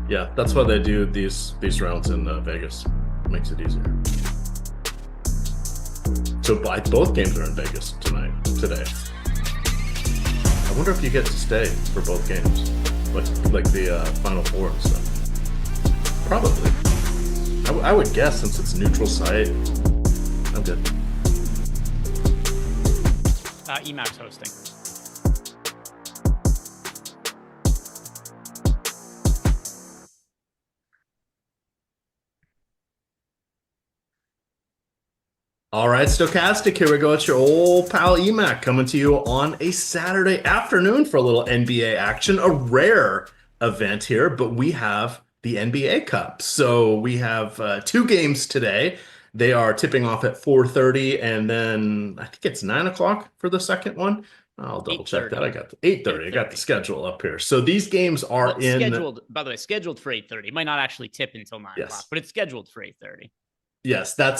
Yeah, that's why they do these rounds in Vegas. Makes it easier. So both games are in Vegas today. I wonder if you get to stay for both games, like the Final Four and stuff. Probably. I would guess, since it's neutral site. I'm good. EMac's hosting. All right, Stokastic, here we go. It's your old pal EMac coming to you on a Saturday afternoon for a little NBA action. A rare event here, but we have the NBA Cup. So we have 2 games today. They are tipping off at 4:30, and then I think it's 9 o'clock for the second one. I'll double check that. I got the 8:30. I got the schedule up here. So these games are scheduled, by the way, scheduled for 8:30. It might not actually tip until 9 o'clock, but it's scheduled for 8:30. Yes, that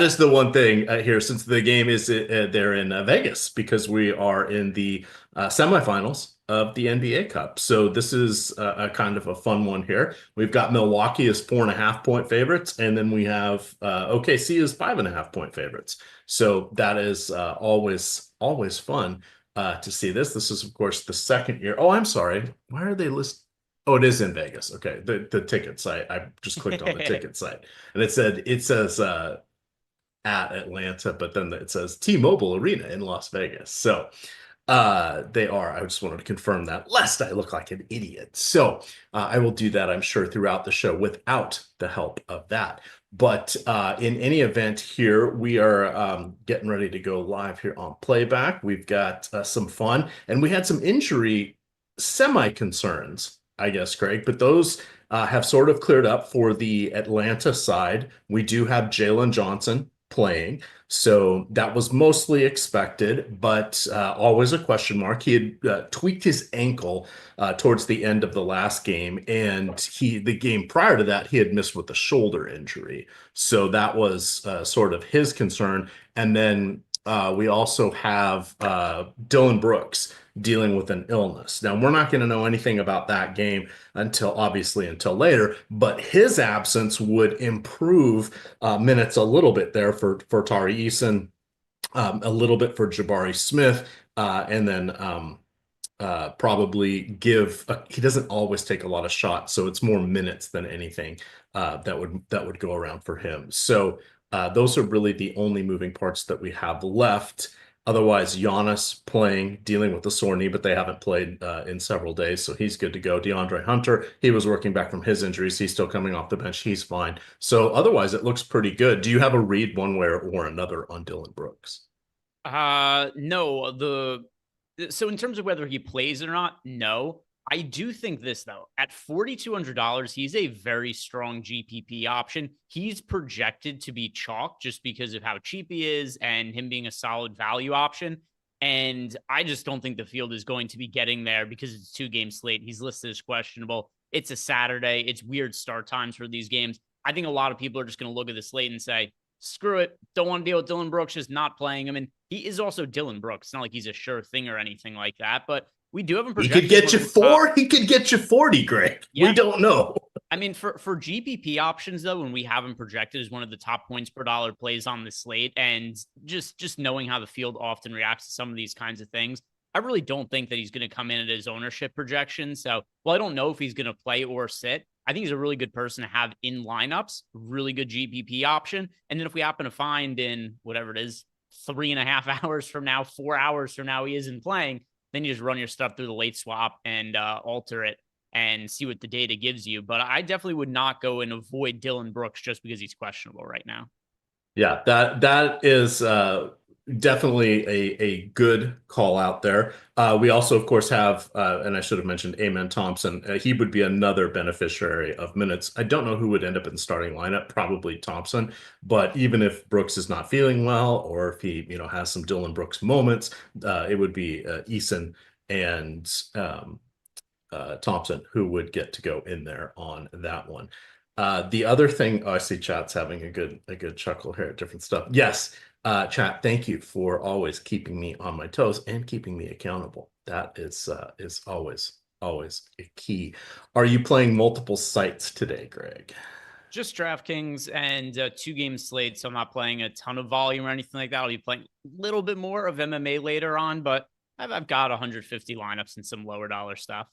is the one thing here, since the game is they're in Vegas, because we are in the semifinals of the NBA Cup. So this is a kind of a fun one here. We've got Milwaukee as 4.5-point favorites, and then we have OKC as 5.5-point favorites. So that is always fun to see this. This is, of course, the second year. Oh, I'm sorry. Why are they listed? Oh, it is in Vegas. Okay, the ticket site. I just clicked on the ticket site, and it says at Atlanta, but then it says T-Mobile Arena in Las Vegas. So they are. I just wanted to confirm that, lest I look like an idiot. So I will do that, I'm sure, throughout the show without the help of that. But in any event, here we are getting ready to go live here on playback. We've got some fun, and we had some injury semi-concerns, I guess, Craig, but those have sort of cleared up for the Atlanta side. We do have Jalen Johnson playing, so that was mostly expected, but always a question mark. He had tweaked his ankle towards the end of the last game, and the game prior to that, he had missed with a shoulder injury. So that was sort of his concern. And then we also have Dillon Brooks dealing with an illness. Now, we're not going to know anything about that game until later, but his absence would improve minutes a little bit there for Tari Eason, a little bit for Jabari Smith, and then probably he doesn't always take a lot of shots, so it's more minutes than anything that would go around for him. So those are really the only moving parts that we have left. Otherwise, Giannis playing, dealing with the sore knee, but they haven't played in several days, so he's good to go. DeAndre Hunter, he was working back from his injuries. He's still coming off the bench. He's fine. So otherwise, it looks pretty good. Do you have a read one way or another on Dillon Brooks? No. So in terms of whether he plays or not, no. I do think this, though. At $4,200, he's a very strong GPP option. He's projected to be chalk just because of how cheap he is and him being a solid value option. And I just don't think the field is going to be getting there because it's 2-game slate. He's listed as questionable. It's a Saturday. It's weird start times for these games. I think a lot of people are just going to look at the slate and say, screw it. Don't want to deal with Dillon Brooks, just not playing him. And he is also Dillon Brooks. It's not like he's a sure thing or anything like that, but we do have him projected. He could get you 4. He could get you 40, Greg. Yeah. We don't know. I mean, for GPP options, though, when we have him projected as one of the top points per dollar plays on the slate, and just knowing how the field often reacts to some of these kinds of things, I really don't think that he's going to come in at his ownership projection. So, I don't know if he's going to play or sit. I think he's a really good person to have in lineups, really good GPP option. And then if we happen to find in whatever it is, 3.5 hours from now, 4 hours from now, he isn't playing, then you just run your stuff through the late swap and alter it and see what the data gives you. But I definitely would not go and avoid Dillon Brooks just because he's questionable right now. Yeah, that is definitely a good call out there. We also, of course, have, and I should have mentioned Amen Thompson. He would be another beneficiary of minutes. I don't know who would end up in the starting lineup, probably Thompson. But even if Brooks is not feeling well, or if he has some Dillon Brooks moments, it would be Eason and Thompson who would get to go in there on that one. The other thing, I see chat's having a good chuckle here at different stuff. Yes. Chat, thank you for always keeping me on my toes and keeping me accountable. That is always always a key. Are you playing multiple sites today, Greg? Just DraftKings and 2 game slate, so I'm not playing a ton of volume or anything like that. I'll be playing a little bit more of MMA later on, but I've got 150 lineups and some lower dollar stuff.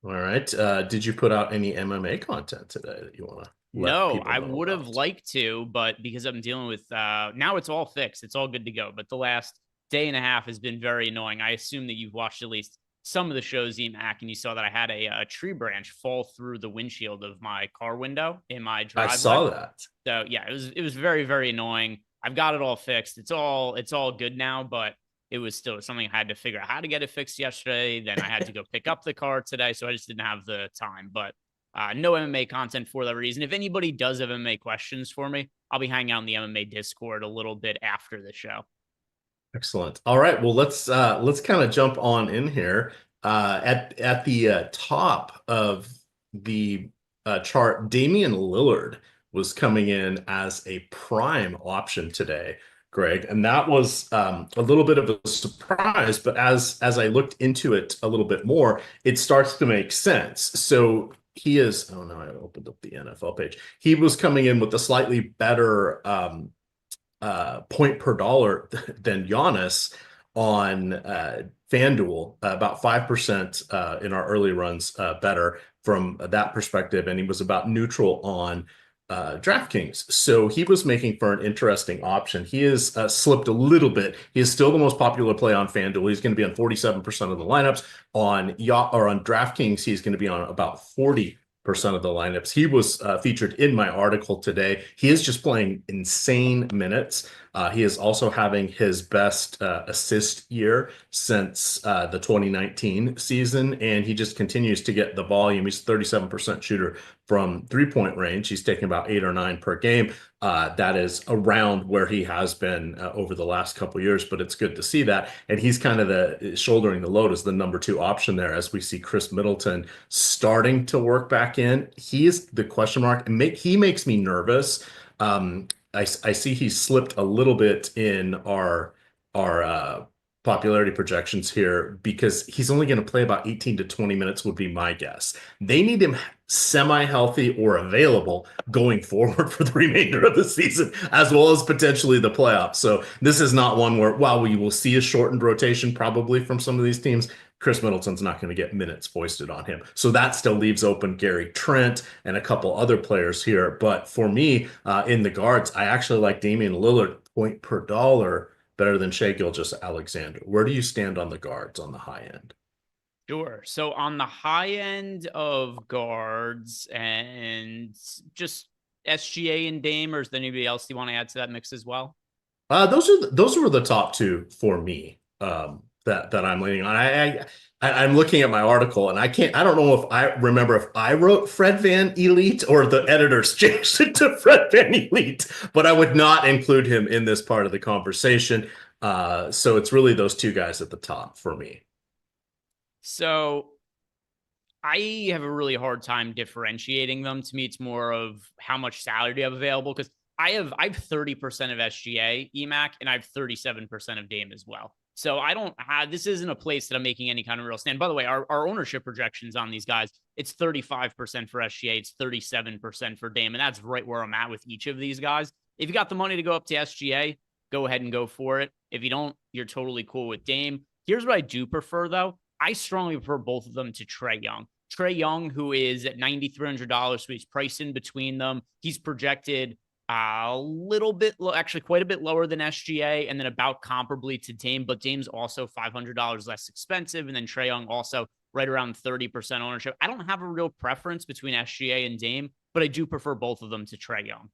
All right. Did you put out any MMA content today that you want to let No, people I know would have about? liked to, but because I'm dealing with now it's all fixed. It's all good to go. But the last day and a half has been very annoying. I assume that you've watched at least some of the shows, EMac, and you saw that I had a tree branch fall through the windshield of my car window in my I driveway. saw that. So yeah, it was very, very annoying. I've got it all fixed. It's all good now, but it was still something I had to figure out how to get it fixed yesterday. Then I had to go pick up the car today, so I just didn't have the time. But no MMA content for that reason. If anybody does have MMA questions for me, I'll be hanging out in the MMA Discord a little bit after the show. Excellent. All right. Well, let's kind of jump on in here. At the top of the chart, Damian Lillard was coming in as a prime option today, Greg, and that was a little bit of a surprise. But as I looked into it a little bit more, it starts to make sense. So he is. Oh no, I opened up the NFL page. He was coming in with a slightly better point per dollar than Giannis on FanDuel, about 5% in our early runs better from that perspective. And he was about neutral on DraftKings. So he was making for an interesting option. He has slipped a little bit. He is still the most popular play on FanDuel. He's going to be on 47% of the lineups. On DraftKings, he's going to be on about 40% of the lineups. He was featured in my article today. He is just playing insane minutes. He is also having his best assist year since the 2019 season, and he just continues to get the volume. He's a 37% shooter from three-point range. He's taking about 8 or 9 per game. That is around where he has been over the last couple of years, but it's good to see that. And he's kind of the shouldering the load as the number 2 option there as we see Chris Middleton starting to work back in. He is the question mark. He makes me nervous. I see he slipped a little bit in our popularity projections here because he's only going to play about 18 to 20 minutes would be my guess. They need him semi-healthy or available going forward for the remainder of the season, as well as potentially the playoffs. So this is not one where, while we will see a shortened rotation probably from some of these teams, Chris Middleton's not going to get minutes foisted on him. So that still leaves open Gary Trent and a couple other players here. But for me, in the guards, I actually like Damian Lillard point per dollar better than Shai Gilgeous-Alexander. Where do you stand on the guards on the high end? Sure. So on the high end of guards and just SGA and Dame, or is there anybody else you want to add to that mix as well? Those were the top 2 for me. That I'm leaning on. I'm looking at my article and I don't know if I remember if I wrote Fred Van Elite or the editors changed it to Fred Van Elite, but I would not include him in this part of the conversation. So it's really those 2 guys at the top for me. So I have a really hard time differentiating them. To me, it's more of how much salary do you have available, because I have 30% of SGA EMac and I have 37% of Dame as well. So I don't have, this isn't a place that I'm making any kind of real stand. By the way, our ownership projections on these guys, it's 35% for SGA, it's 37% for Dame, and that's right where I'm at with each of these guys. If you got the money to go up to SGA, go ahead and go for it. If you don't, you're totally cool with Dame. Here's what I do prefer, though. I strongly prefer both of them to Trey Young. Trey Young, who is at $9,300, so he's priced in between them. He's projected a little bit, actually quite a bit lower than SGA, and then about comparably to Dame, but Dame's also $500 less expensive, and then Trey Young also right around 30% ownership. I don't have a real preference between SGA and Dame, but I do prefer both of them to Trey Young.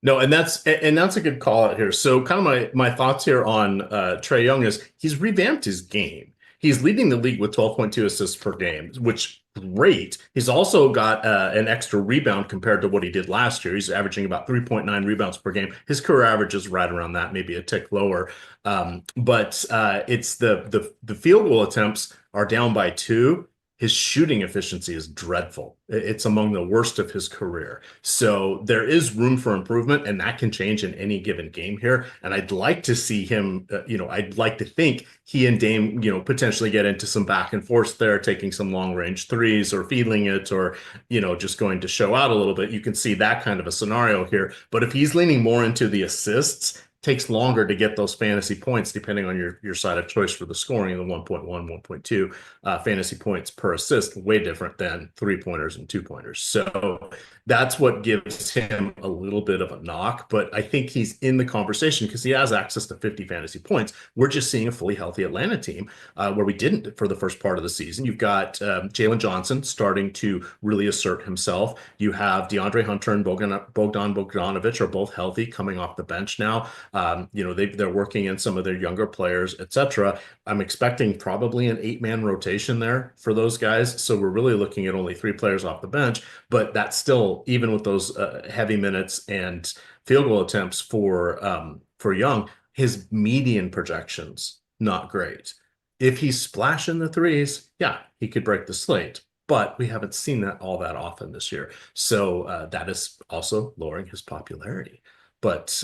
No, and that's a good call out here. So kind of my thoughts here on Trey Young is he's revamped his game. He's leading the league with 12.2 assists per game, which great. He's also got an extra rebound compared to what he did last year. He's averaging about 3.9 rebounds per game. His career average is right around that, maybe a tick lower. But it's the field goal attempts are down by 2. his shooting efficiency is dreadful. It's among the worst of his career. So there is room for improvement, and that can change in any given game here. And I'd like to see him, I'd like to think he and Dame, potentially get into some back and forth there, taking some long range threes or feeling it, or, just going to show out a little bit. You can see that kind of a scenario here. But if he's leaning more into the assists, takes longer to get those fantasy points depending on your side of choice for the scoring. The 1.1, 1.2 fantasy points per assist, way different than 3-pointers and 2-pointers. So that's what gives him a little bit of a knock. But I think he's in the conversation because he has access to 50 fantasy points. We're just seeing a fully healthy Atlanta team where we didn't for the first part of the season. You've got Jalen Johnson starting to really assert himself. You have DeAndre Hunter and Bogdan Bogdanovic are both healthy coming off the bench now. They're working in some of their younger players, etc. I'm expecting probably an 8-man rotation there for those guys. So we're really looking at only 3 players off the bench, but that's still, even with those heavy minutes and field goal attempts for Young, his median projections, not great. If he's splashing the threes, yeah, he could break the slate. But we haven't seen that all that often this year. So that is also lowering his popularity. But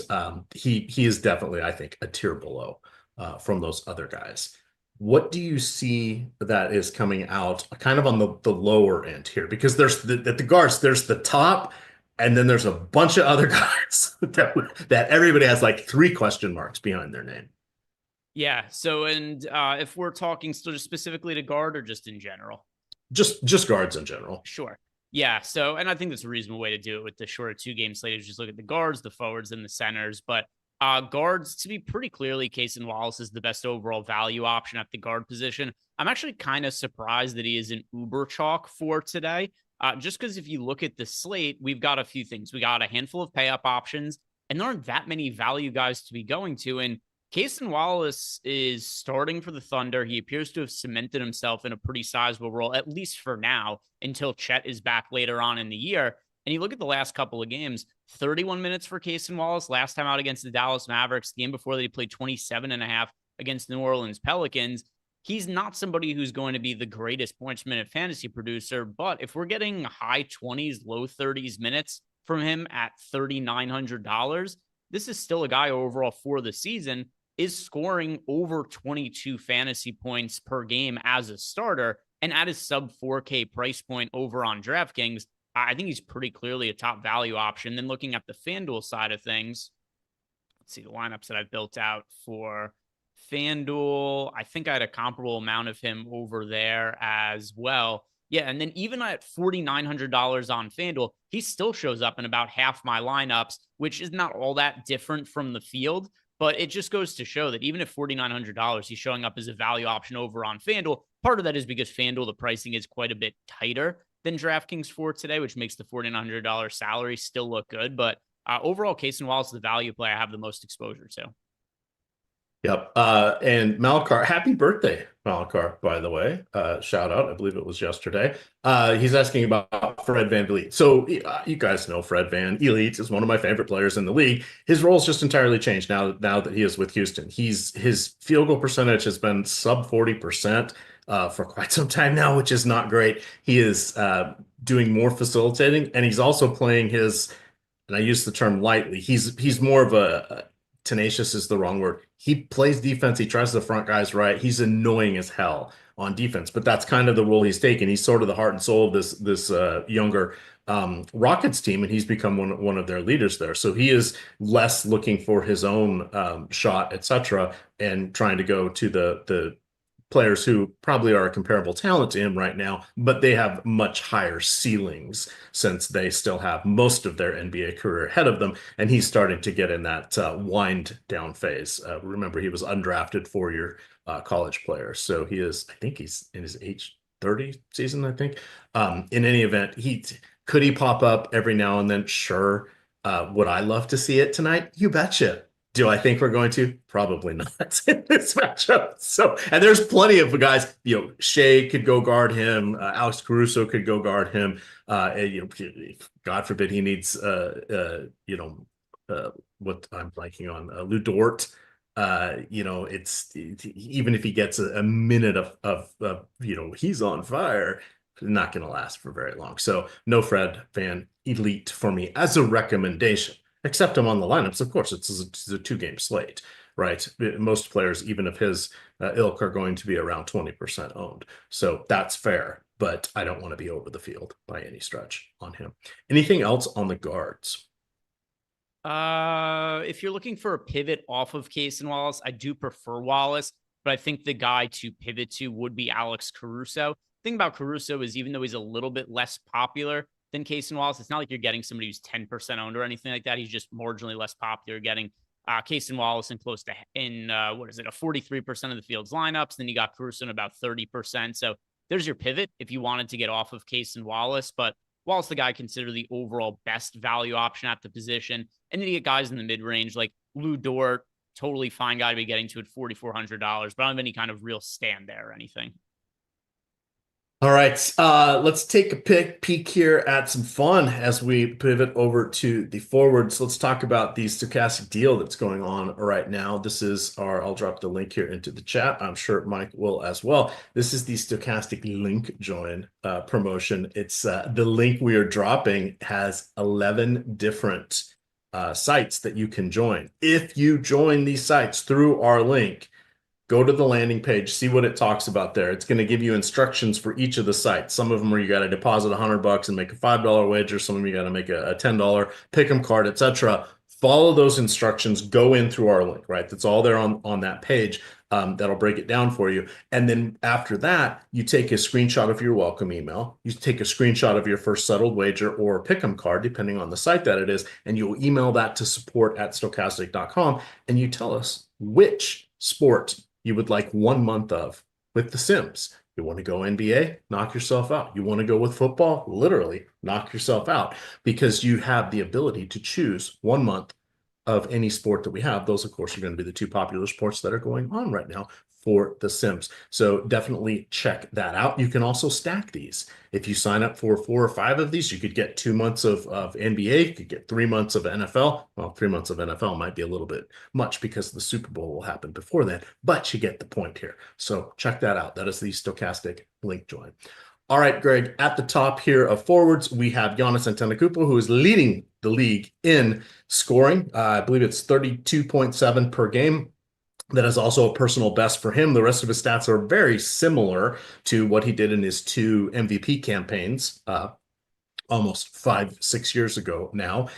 he is definitely, I think, a tier below from those other guys. What do you see that is coming out kind of on the lower end here? Because there's the guards, there's the top, and then there's a bunch of other guys that everybody has like 3 question marks behind their name. Yeah. So, and if we're talking still just specifically to guard or just in general? Just guards in general. Sure. Yeah. So, and I think that's a reasonable way to do it with the shorter 2-game slate is just look at the guards, the forwards, and the centers. But guards, to be pretty clearly, Cason Wallace is the best overall value option at the guard position. I'm actually kind of surprised that he isn't uber chalk for today. Just because if you look at the slate, we've got a few things. We got a handful of pay up options, and there aren't that many value guys to be going to. And Cason Wallace is starting for the Thunder. He appears to have cemented himself in a pretty sizable role, at least for now, until Chet is back later on in the year. And you look at the last couple of games, 31 minutes for Cason Wallace, last time out against the Dallas Mavericks. The game before that, he played 27.5 against New Orleans Pelicans. He's not somebody who's going to be the greatest points minute fantasy producer, but if we're getting high 20s, low 30s minutes from him at $3,900, this is still a guy overall for the season is scoring over 22 fantasy points per game as a starter. And at his sub 4K price point over on DraftKings, I think he's pretty clearly a top value option. Then looking at the FanDuel side of things, let's see the lineups that I've built out for FanDuel. I think I had a comparable amount of him over there as well. Yeah, and then even at $4,900 on FanDuel, he still shows up in about half my lineups, which is not all that different from the field. But it just goes to show that even at $4,900, he's showing up as a value option over on FanDuel. Part of that is because FanDuel, the pricing is quite a bit tighter than DraftKings for today, which makes the $4,900 salary still look good. But overall, Cason Wallace is the value play I have the most exposure to. Yep. And Malakar, happy birthday, Malakar, by the way. Shout out. I believe it was yesterday. He's asking about Fred VanVleet. So you guys know Fred VanVleet is one of my favorite players in the league. His role's just entirely changed now that he is with Houston. His field goal percentage has been sub 40% for quite some time now, which is not great. He is doing more facilitating, and he's also playing his, and I use the term lightly, he's more of a tenacious is the wrong word. He plays defense. He tries the front guys right. He's annoying as hell on defense, but that's kind of the role he's taken. He's sort of the heart and soul of this younger Rockets team, and he's become one of their leaders there. So he is less looking for his own shot, etc., and trying to go to the players who probably are a comparable talent to him right now, but they have much higher ceilings since they still have most of their NBA career ahead of them. And he's starting to get in that wind down phase. Remember, he was undrafted 4-year college player. So he is, I think he's in his age 30 season, I think. In any event, could he pop up every now and then? Sure. Would I love to see it tonight? You betcha. Do I think we're going to? Probably not in this matchup. So, and there's plenty of guys, Shea could go guard him. Alex Caruso could go guard him. God forbid he needs, what I'm blanking on, Lou Dort Even if he gets a minute he's on fire, not going to last for very long. So no Fred VanVleet for me as a recommendation. Accept him on the lineups. Of course, it's a 2-game slate, right? Most players, even of his ilk, are going to be around 20% owned. So that's fair, but I don't want to be over the field by any stretch on him. Anything else on the guards? If you're looking for a pivot off of Case and Wallace, I do prefer Wallace, but I think the guy to pivot to would be Alex Caruso. The thing about Caruso is even though he's a little bit less popular than Case and Wallace, it's not like you're getting somebody who's 10% owned or anything like that. He's just marginally less popular, getting Case and Wallace in close to a 43% of the field's lineups. Then you got Caruso in about 30%. So there's your pivot if you wanted to get off of Case and Wallace, but Wallace, the guy considered the overall best value option at the position. And then you get guys in the mid-range like Lou Dort, totally fine guy to be getting to at $4,400, but I don't have any kind of real stand there or anything. All right, let's take a peek here at some fun as we pivot over to the forwards. Let's talk about the Stokastic deal that's going on right now. This is I'll drop the link here into the chat. I'm sure Mike will as well. This is the Stokastic link join promotion. It's the link we are dropping has 11 different sites that you can join. If you join these sites through our link, go to the landing page, see what it talks about there. It's going to give you instructions for each of the sites. Some of them are you got to deposit $100 and make a $5 wager. Some of them you got to make a $10 pick 'em card, etc. Follow those instructions. Go in through our link, right? That's all there on that page. That'll break it down for you. And then after that, you take a screenshot of your welcome email. You take a screenshot of your first settled wager or pick 'em card, depending on the site that it is, and you'll email that to support@stokastic.com, and you tell us which sport you would like 1 month of with the Sims. You want to go NBA? Knock yourself out. You want to go with football? Literally, knock yourself out, because you have the ability to choose 1 month of any sport that we have. Those, of course, are going to be the 2 popular sports that are going on right now for the Sims. So definitely check that out. You can also stack these. If you sign up for 4 or 5 of these, you could get 2 months of NBA, you could get 3 months of NFL. Well, 3 months of NFL might be a little bit much because the Super Bowl will happen before then, but you get the point here. So check that out. That is the Stokastic link join. All right, Greg, at the top here of forwards, we have Giannis Antetokounmpo, who is leading the league in scoring. I believe it's 32.7 per game. That is also a personal best for him. The rest of his stats are very similar to what he did in his 2 MVP campaigns, almost 5-6 years ago now.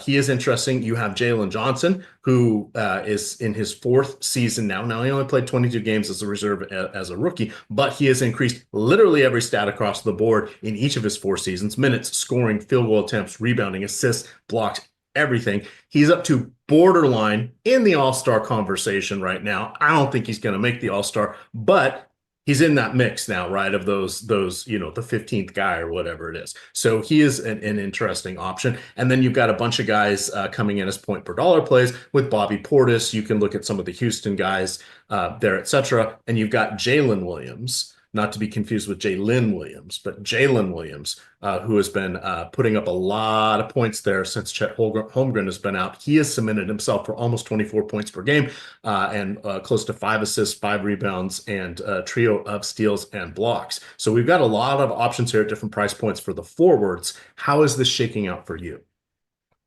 He is interesting. You have Jalen Johnson, who is in his 4th season now. Now, he only played 22 games as a reserve as a rookie, but he has increased literally every stat across the board in each of his 4 seasons: minutes, scoring, field goal attempts, rebounding, assists, blocks, everything. He's up to borderline in the All-Star conversation right now. I don't think he's going to make the All-Star, but he's in that mix now, right? Of those, the 15th guy or whatever it is. So he is an interesting option. And then you've got a bunch of guys coming in as point per dollar plays with Bobby Portis. You can look at some of the Houston guys there, etc. And you've got Jalen Williams, not to be confused with Jalen Williams, but Jalen Williams, who has been putting up a lot of points there since Chet Holmgren has been out. He has cemented himself for almost 24 points per game and close to 5 assists, 5 rebounds, and a trio of steals and blocks. So we've got a lot of options here at different price points for the forwards. How is this shaking out for you?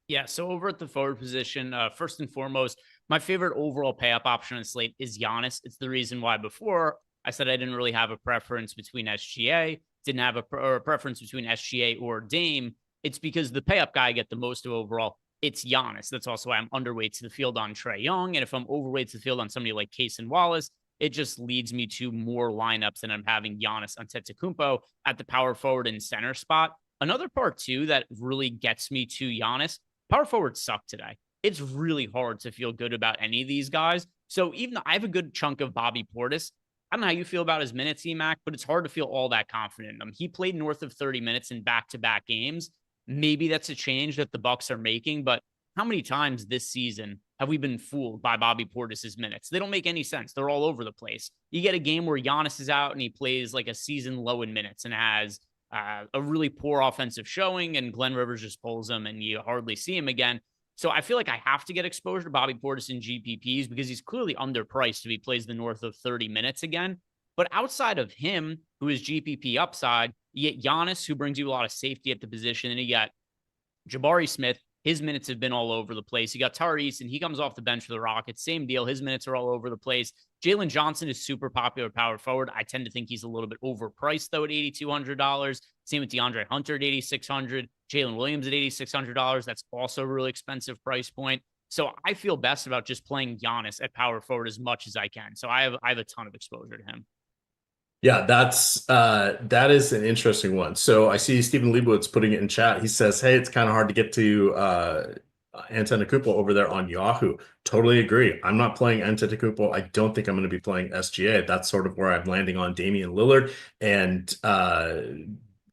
Yeah, so over at the forward position, first and foremost, my favorite overall pay up option on the slate is Giannis. It's the reason why before I said I didn't really have a preference between SGA, didn't have a preference between SGA or Dame. It's because the pay up guy I get the most of overall, it's Giannis. That's also why I'm underweight to the field on Trey Young. And if I'm overweight to the field on somebody like Case and Wallace, it just leads me to more lineups than I'm having Giannis Antetokounmpo at the power forward and center spot. Another part too that really gets me to Giannis, power forwards suck today. It's really hard to feel good about any of these guys. So even though I have a good chunk of Bobby Portis, I don't know how you feel about his minutes, EMac, but it's hard to feel all that confident in him. He played north of 30 minutes in back-to-back games. Maybe that's a change that the Bucks are making, but how many times this season have we been fooled by Bobby Portis's minutes? They don't make any sense. They're all over the place. You get a game where Giannis is out and he plays like a season low in minutes and has a really poor offensive showing, and Glenn Rivers just pulls him and you hardly see him again. So I feel like I have to get exposure to Bobby Portis in GPPs because he's clearly underpriced if he plays the north of 30 minutes again. But outside of him, who is GPP upside, you get Giannis, who brings you a lot of safety at the position, and you got Jabari Smith. His minutes have been all over the place. You got Tari and he comes off the bench for the Rockets. Same deal. His minutes are all over the place. Jalen Johnson is super popular power forward. I tend to think he's a little bit overpriced, though, at $8,200. Same with DeAndre Hunter at $8,600. Jalen Williams at $8,600. That's also a really expensive price point. So I feel best about just playing Giannis at power forward as much as I can. So I have a ton of exposure to him. Yeah, that is an interesting one. So I see Stephen Leibowitz putting it in chat. He says, "Hey, it's kind of hard to get to Antetokounmpo over there on Yahoo." Totally agree. I'm not playing Antetokounmpo. I don't think I'm going to be playing SGA. That's sort of where I'm landing on Damian Lillard and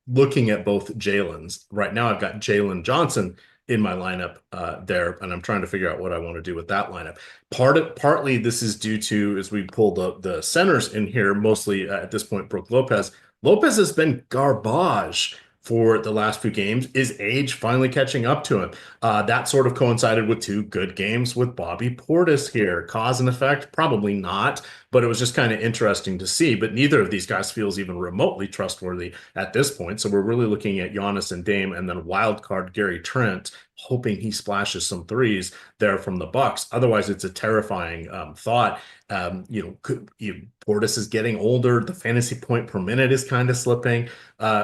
looking at both Jalen's. Right now, I've got Jalen Johnson in my lineup there, and I'm trying to figure out what I want to do with that lineup. Partly this is due to, as we pulled up the centers in here, mostly at this point, Brook Lopez. Lopez has been garbage for the last few games. Is age finally catching up to him? That sort of coincided with two good games with Bobby Portis here. Cause and effect? Probably not, but it was just kind of interesting to see. But neither of these guys feels even remotely trustworthy at this point. So we're really looking at Giannis and Dame, and then wild card Gary Trent, hoping he splashes some threes there from the Bucks. Otherwise, it's a terrifying thought. Portis is getting older. The fantasy point per minute is kind of slipping,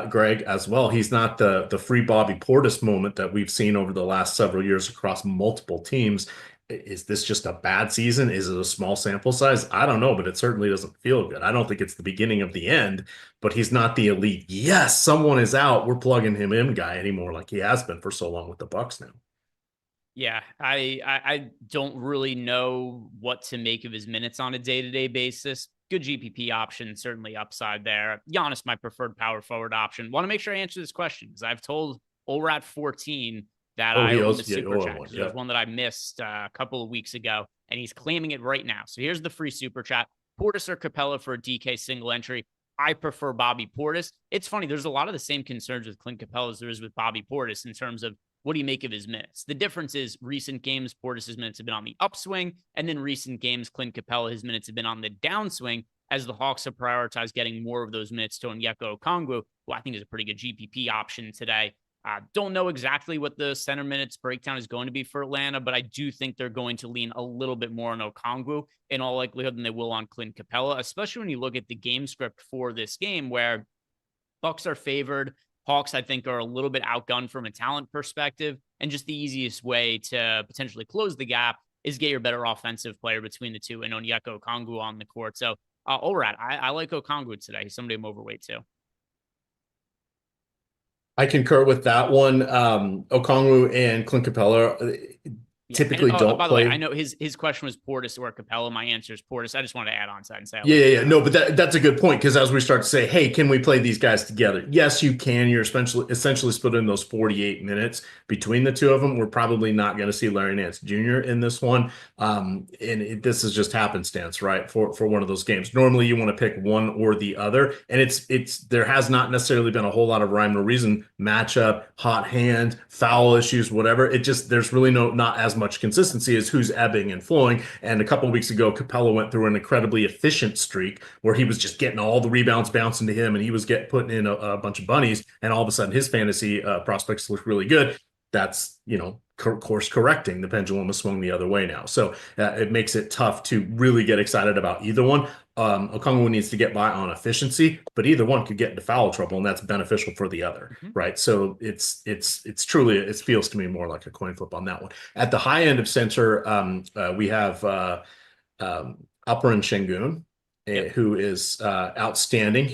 Greg, as well. He's not the free Bobby Portis moment that we've seen over the last several years across multiple teams. Is this just a bad season? Is it a small sample size? I don't know, but it certainly doesn't feel good. I don't think it's the beginning of the end, but he's not the elite. Yes, someone is out, we're plugging him in guy anymore, like he has been for so long with the Bucks now. Yeah, I don't really know what to make of his minutes on a day-to-day basis. Good GPP option, certainly upside there. Giannis, my preferred power forward option. Want to make sure I answer this question because I've told Olrat14 that I own the super chat. There's one that I missed a couple of weeks ago, and he's claiming it right now. So here's the free super chat. Portis or Capela for a DK single entry. I prefer Bobby Portis. It's funny. There's a lot of the same concerns with Clint Capela as there is with Bobby Portis in terms of what do you make of his minutes? The difference is recent games, Portis' minutes have been on the upswing, and then recent games, Clint Capela, his minutes have been on the downswing as the Hawks have prioritized getting more of those minutes to Onyeka Okongwu, who I think is a pretty good GPP option today. Don't know exactly what the center minutes breakdown is going to be for Atlanta, but I do think they're going to lean a little bit more on Okongwu in all likelihood than they will on Clint Capela, especially when you look at the game script for this game where Bucks are favored. Hawks, I think, are a little bit outgunned from a talent perspective, and just the easiest way to potentially close the gap is get your better offensive player between the two and Onyeka Okongwu on the court. So, Olrat, I like Okongwu today. He's somebody I'm overweight too. I concur with that one. Okongwu and Clint Capela typically don't by play. The way, I know his question was Portis or Capela. My answer is Portis. I just wanted to add on to that and say, yeah. No, but that's a good point because as we start to say, hey, can we play these guys together? Yes, you can. You're essentially splitting those 48 minutes between the two of them. We're probably not going to see Larry Nance Jr. in this one, this is just happenstance, right? For one of those games. Normally, you want to pick one or the other, and it's there has not necessarily been a whole lot of rhyme or reason. Matchup, hot hand, foul issues, whatever. It just there's really not as much consistency as who's ebbing and flowing. And a couple of weeks ago, Capela went through an incredibly efficient streak where he was just getting all the rebounds bouncing to him, and he was putting in a bunch of bunnies, and all of a sudden his fantasy prospects look really good. That's, course correcting. The pendulum has swung the other way now. So it makes it tough to really get excited about either one. Okongwu needs to get by on efficiency, but either one could get into foul trouble, and that's beneficial for the other, right? So it's truly, it feels to me more like a coin flip on that one. At the high end of center, we have Alperen Şengün, who is outstanding.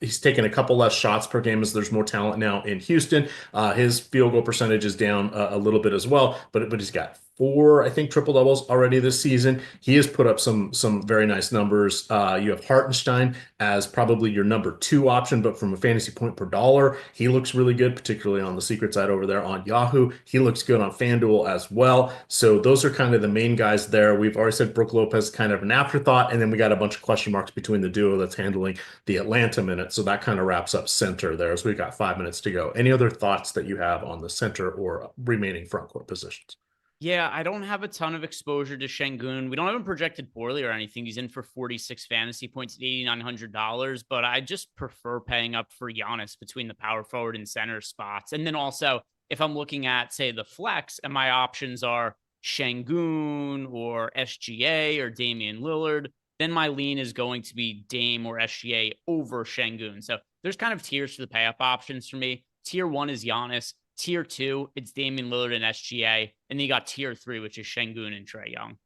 He's taken a couple less shots per game as there's more talent now in Houston. His field goal percentage is down a little bit as well, but he's got 4, I think, triple doubles already this season. He has put up some very nice numbers. You have Hartenstein as probably your number 2 option, but from a fantasy point per dollar, he looks really good, particularly on the secret side over there on Yahoo. He looks good on FanDuel as well. So those are kind of the main guys there. We've already said Brook Lopez kind of an afterthought, and then we got a bunch of question marks between the duo that's handling the Atlanta minutes. minutes. So that kind of wraps up center there as we've got 5 minutes to go. Any other thoughts that you have on the center or remaining front court positions? Yeah, I don't have a ton of exposure to Şengün. We don't have him projected poorly or anything. He's in for 46 fantasy points at $8,900, but I just prefer paying up for Giannis between the power forward and center spots. And then also, if I'm looking at, say, the flex, and my options are Şengün or SGA or Damian Lillard, then my lean is going to be Dame or SGA over Şengün. So there's kind of tiers for the pay up options for me. Tier 1 is Giannis. Tier 2, it's Damian Lillard and SGA. And then you got tier 3, which is Şengün and Trey Young.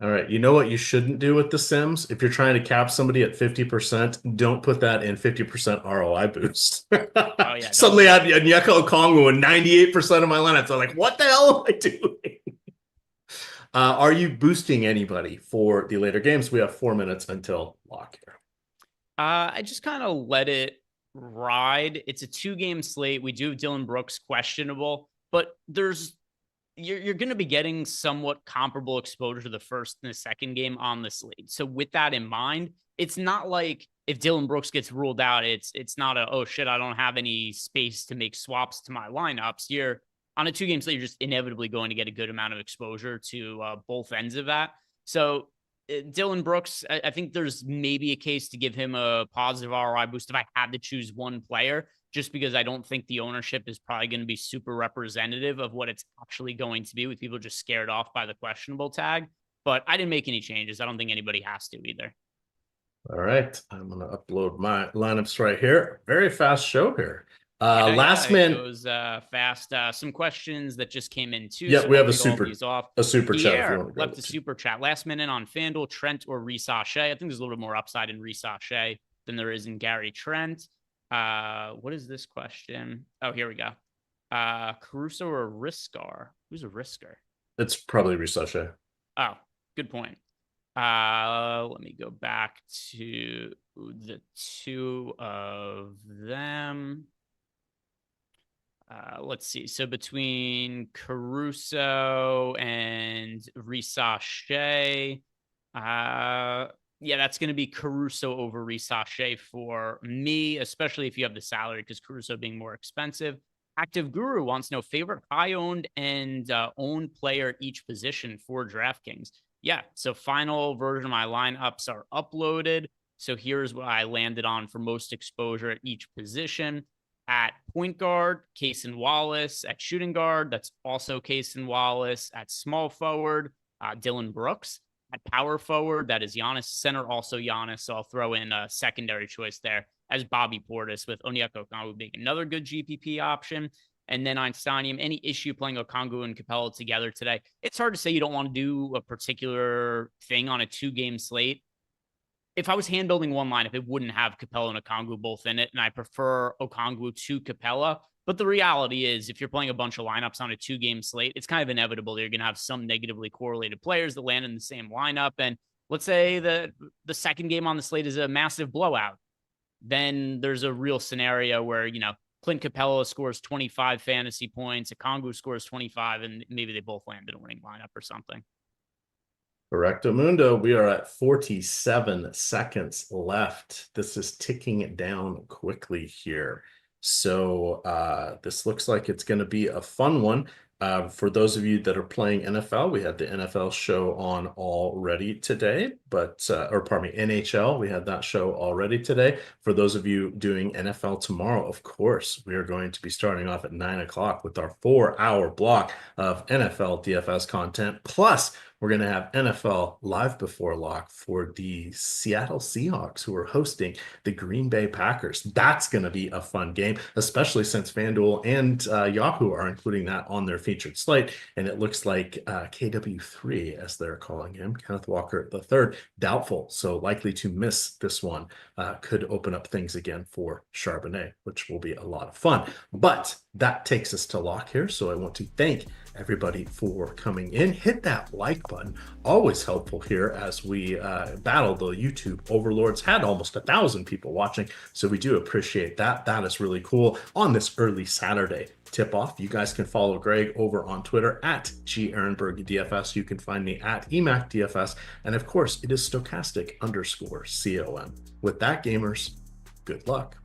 All right. You know what you shouldn't do with the Sims? If you're trying to cap somebody at 50%, don't put that in 50% ROI boost. Oh, yeah. Suddenly I had Onyeka Okongwu in 98% of my lineups. I'm like, what the hell am I doing? Are you boosting anybody for the later games? We have 4 minutes until lock here. I just kind of let it ride. It's a 2-game slate. We do have Dylan Brooks questionable, but you're going to be getting somewhat comparable exposure to the first and the second game on the slate. So with that in mind, it's not like if Dylan Brooks gets ruled out, it's not a, oh shit, I don't have any space to make swaps to my lineups. You're on a 2-game slate, you're just inevitably going to get a good amount of exposure to both ends of that. So Dylan Brooks, I think there's maybe a case to give him a positive ROI boost if I had to choose one player, just because I don't think the ownership is probably going to be super representative of what it's actually going to be, with people just scared off by the questionable tag. But I didn't make any changes. I don't think anybody has to either. All right. I'm going to upload my lineups right here. Very fast show here. Last man goes fast. Some questions that just came in too. Yeah, so we have a super chat. Left a super chat. Last minute on FanDuel, Trent or Reece Shea. I think there's a little bit more upside in Reece Shea than there is in Gary Trent. What is this question? Oh, here we go. Caruso or Risker? Who's a Risker? It's probably Reece Shea. Oh, good point. Let me go back to the two of them. Let's see. So between Caruso and Reece Shea, yeah, that's going to be Caruso over Reece Shea for me, especially if you have the salary, because Caruso being more expensive. Active Guru wants to know favorite high owned and owned player at each position for DraftKings. Yeah, so final version of my lineups are uploaded. So here's what I landed on for most exposure at each position. At point guard, Cason Wallace. At shooting guard, that's also Cason Wallace. At small forward, Dylan Brooks. At power forward, that is Giannis. Center, also Giannis. So I'll throw in a secondary choice there as Bobby Portis, with Onyeka Okongwu being another good GPP option. And then on Stadium, any issue playing Okongwu and Capela together today? It's hard to say you don't want to do a particular thing on a 2-game slate. If I was hand building one lineup, it wouldn't have Capela and Okongwu both in it, and I prefer Okongwu to Capela. But the reality is, if you're playing a bunch of lineups on a 2-game slate, it's kind of inevitable you're going to have some negatively correlated players that land in the same lineup. And let's say that the second game on the slate is a massive blowout. Then there's a real scenario where, Clint Capela scores 25 fantasy points, Okongwu scores 25, and maybe they both land in a winning lineup or something. Correcto Mundo. We are at 47 seconds left. This is ticking down quickly here. So this looks like it's going to be a fun one. For those of you that are playing NFL, we had the NFL show on already today, NHL, we had that show already today. For those of you doing NFL tomorrow, of course, we are going to be starting off at 9 o'clock with our 4-hour block of NFL DFS content. Plus, we're going to have NFL Live Before Lock for the Seattle Seahawks, who are hosting the Green Bay Packers. That's going to be a fun game, especially since FanDuel and Yahoo are including that on their featured slate. And it looks like KW3, as they're calling him, Kenneth Walker III, doubtful, so likely to miss this one, could open up things again for Charbonnet, which will be a lot of fun. But that takes us to lock here. So I want to thank everybody for coming in. Hit that like button. Always helpful here as we battle the YouTube overlords. Had almost 1,000 people watching, so we do appreciate that. That is really cool on this early Saturday tip off. You guys can follow Greg over on Twitter at Ehrenberg DFS. You can find me at EMac DFS. And of course, it is Stokastic _COM. With that, gamers, Good luck.